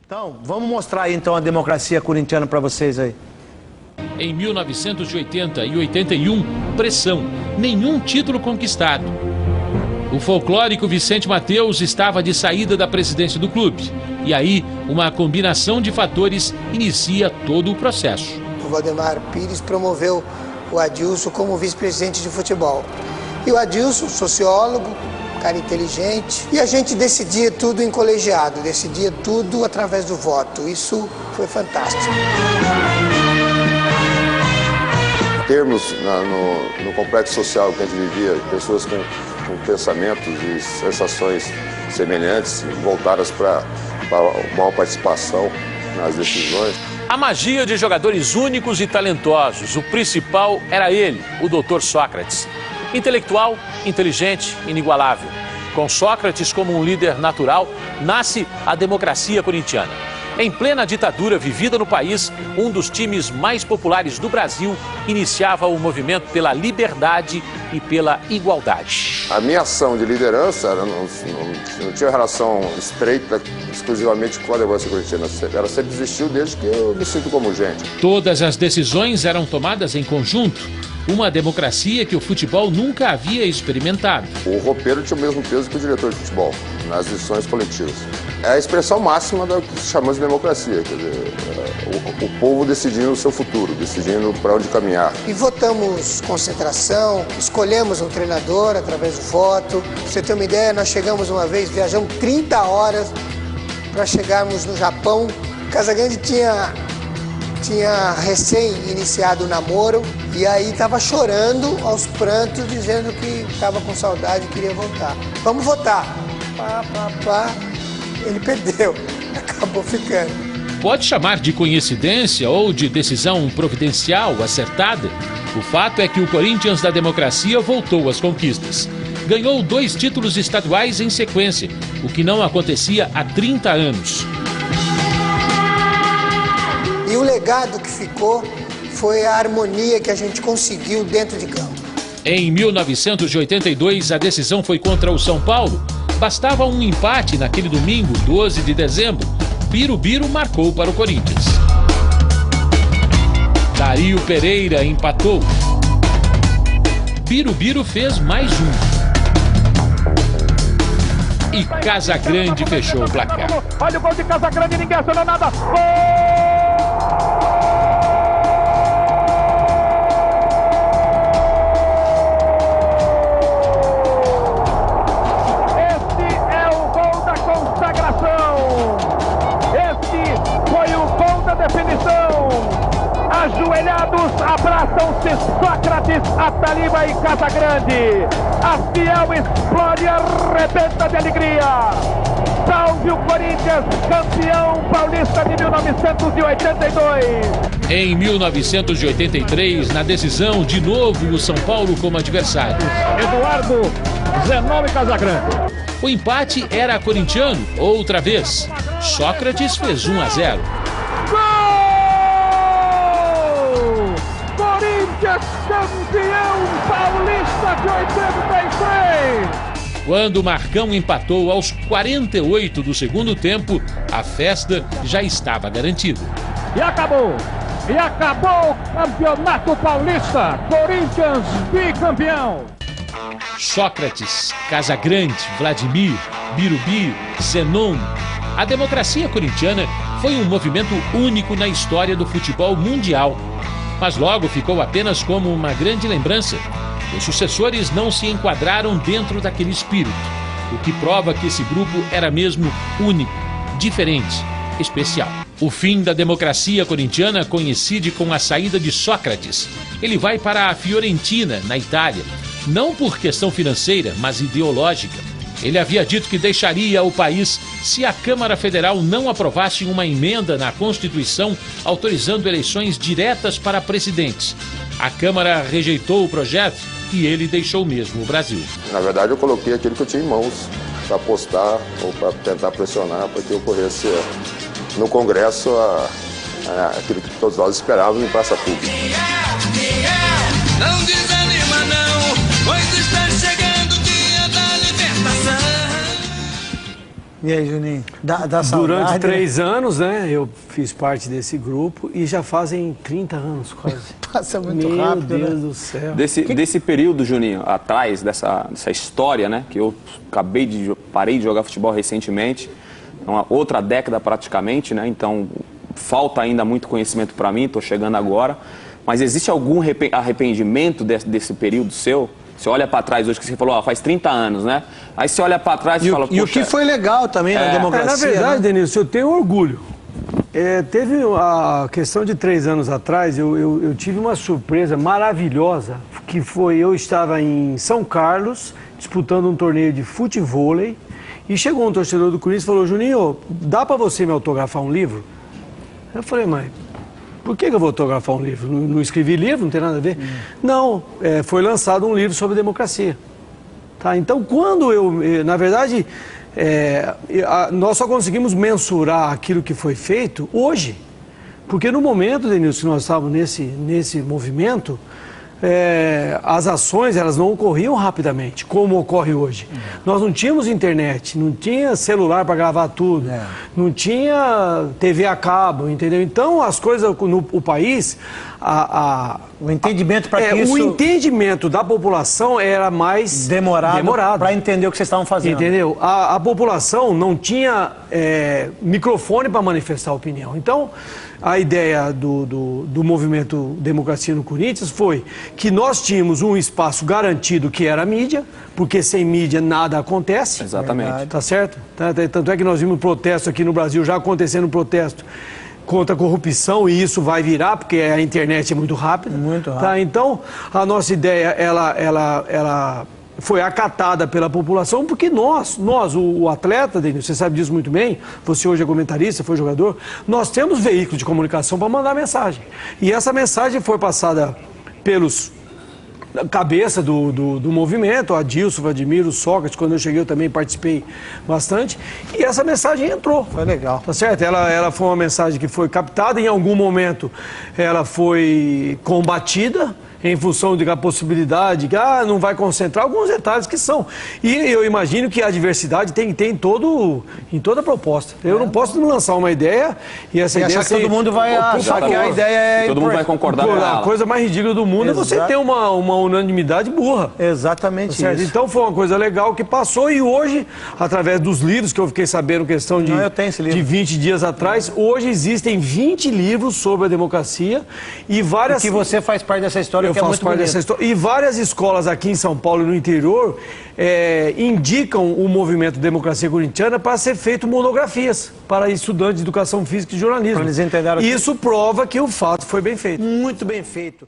Então, vamos mostrar aí então a democracia corintiana para vocês aí. Em 1980 e 81, pressão, nenhum título conquistado. O folclórico Vicente Mateus estava de saída da presidência do clube. E aí, uma combinação de fatores inicia todo o processo. O Valdemar Pires promoveu o Adilson como vice-presidente de futebol. E o Adilson, sociólogo, cara inteligente. E a gente decidia tudo em colegiado, decidia tudo através do voto. Isso foi fantástico. Em termos no complexo social que a gente vivia, pessoas com pensamentos e sensações semelhantes, voltadas para uma participação nas decisões. A magia de jogadores únicos e talentosos. O principal era ele, o Dr. Sócrates. Intelectual, inteligente, inigualável. Com Sócrates como um líder natural, nasce a democracia corintiana. Em plena ditadura vivida no país, um dos times mais populares do Brasil iniciava o movimento pela liberdade e pela igualdade. A minha ação de liderança não tinha relação estreita exclusivamente com a democracia corintiana. Ela sempre existiu desde que eu me sinto como gente. Todas as decisões eram tomadas em conjunto. Uma democracia que o futebol nunca havia experimentado. O roupeiro tinha o mesmo peso que o diretor de futebol, nas decisões coletivas. É a expressão máxima do que chamamos de democracia, quer dizer, o povo decidindo o seu futuro, decidindo para onde caminhar. E votamos concentração, escolhemos um treinador através do voto. Pra você ter uma ideia, nós chegamos uma vez, viajamos 30 horas para chegarmos no Japão. Casagrande tinha recém-iniciado o namoro e aí estava chorando aos prantos, dizendo que estava com saudade e queria voltar. Vamos votar. Ele perdeu, acabou ficando. Pode chamar de coincidência ou de decisão providencial acertada. O fato é que o Corinthians da democracia voltou às conquistas. Ganhou 2 títulos estaduais em sequência, o que não acontecia há 30 anos. E o legado que ficou foi a harmonia que a gente conseguiu dentro de campo. Em 1982, a decisão foi contra o São Paulo. Bastava um empate naquele domingo, 12 de dezembro. Birubiru marcou para o Corinthians. Dario Pereira empatou. Birubiru fez mais um. E Casagrande fechou o placar. Olha o gol de Casagrande, ninguém acionou nada. Gol! Ajoelhados, abraçam-se Sócrates, Ataliba e Casagrande. A Fiel explode e arrebenta de alegria. Salve o Corinthians, campeão paulista de 1982. Em 1983, na decisão, de novo o São Paulo como adversário. Eduardo Zenão e Casagrande. O empate era corintiano, outra vez. Sócrates fez 1-0. Campeão paulista de 83! Quando o Marcão empatou aos 48 do segundo tempo, a festa já estava garantida. E acabou o Campeonato Paulista, Corinthians bicampeão. Sócrates, Casagrande, Vladimir, Birubiru, Zenon. A democracia corintiana foi um movimento único na história do futebol mundial. Mas logo ficou apenas como uma grande lembrança. Os sucessores não se enquadraram dentro daquele espírito, o que prova que esse grupo era mesmo único, diferente, especial. O fim da democracia corintiana coincide com a saída de Sócrates. Ele vai para a Fiorentina, na Itália, não por questão financeira, mas ideológica. Ele havia dito que deixaria o país se a Câmara Federal não aprovasse uma emenda na Constituição autorizando eleições diretas para presidentes. A Câmara rejeitou o projeto e ele deixou mesmo o Brasil. Na verdade, eu coloquei aquilo que eu tinha em mãos para apostar ou para tentar pressionar para que ocorresse no Congresso aquilo que todos nós esperávamos em praça pública. Não desanima não, pois está chegando o dia da libertação. E aí, Juninho? Dá saudade, Durante né? 3 anos, né, eu fiz parte desse grupo e já fazem 30 anos quase. Passa muito Meu rápido, Deus né? do céu. Desse período, Juninho, atrás, dessa história, né? Que eu parei de jogar futebol recentemente, uma outra década praticamente, né? Então, falta ainda muito conhecimento para mim, estou chegando agora. Mas existe algum arrependimento desse período seu? Você olha para trás hoje, que você falou, faz 30 anos, né? Aí você olha para trás e fala, E o que foi legal também na democracia, Na verdade, né? Denilson, eu tenho orgulho. Teve a questão de 3 anos atrás, eu tive uma surpresa maravilhosa, que foi, eu estava em São Carlos, disputando um torneio de futevôlei, e chegou um torcedor do Corinthians e falou, Juninho, dá para você me autografar um livro? Eu falei, mas por que eu vou autografar um livro? Não escrevi livro, não tem nada a ver? Não, foi lançado um livro sobre democracia. Tá? Então, quando na verdade, nós só conseguimos mensurar aquilo que foi feito hoje. Porque no momento, Denilson, que nós estávamos nesse movimento, as ações elas não ocorriam rapidamente, como ocorre hoje. Nós não tínhamos internet, não tinha celular para gravar tudo, não tinha TV a cabo, entendeu? Então, as coisas no país... O entendimento para que isso... O entendimento da população era mais demorado. Para entender o que vocês estavam fazendo. Entendeu? A população não tinha microfone para manifestar opinião. Então, a ideia do movimento Democracia no Corinthians foi que nós tínhamos um espaço garantido que era a mídia, porque sem mídia nada acontece. Exatamente. Verdade. Tá certo? Tanto é que nós vimos protesto aqui no Brasil, já acontecendo protesto contra a corrupção, e isso vai virar, porque a internet é muito rápida. Muito rápido. Tá? Então, a nossa ideia, ela foi acatada pela população, porque nós o atleta, Denilson, você sabe disso muito bem, você hoje é comentarista, foi jogador, nós temos veículos de comunicação para mandar mensagem. E essa mensagem foi passada pelos cabeça do movimento, o Adilson, o Vladimir, o Sócrates, quando eu cheguei eu também participei bastante, e essa mensagem entrou. Foi legal. Tá certo? Ela foi uma mensagem que foi captada, em algum momento ela foi combatida, em função de a possibilidade que não vai concentrar alguns detalhes que são. E eu imagino que a diversidade tem em toda a proposta. Eu não posso lançar uma ideia e essa ideia... achar que todo mundo vai achar que a ideia é... Todo mundo vai concordar com ela. A coisa mais ridícula do mundo é você ter uma unanimidade burra. Exatamente Certo? isso. Então foi uma coisa legal que passou, e hoje, através dos livros que eu fiquei sabendo, questão de, eu tenho esse livro. de 20 dias atrás, hoje existem 20 livros sobre a democracia e várias... Que você faz parte dessa história, que é muito bonita. E várias escolas aqui em São Paulo e no interior indicam o movimento Democracia Corintiana para ser feito monografias para estudantes de educação física e jornalismo. Para eles entenderem. Isso prova que o fato foi bem feito. Muito bem feito.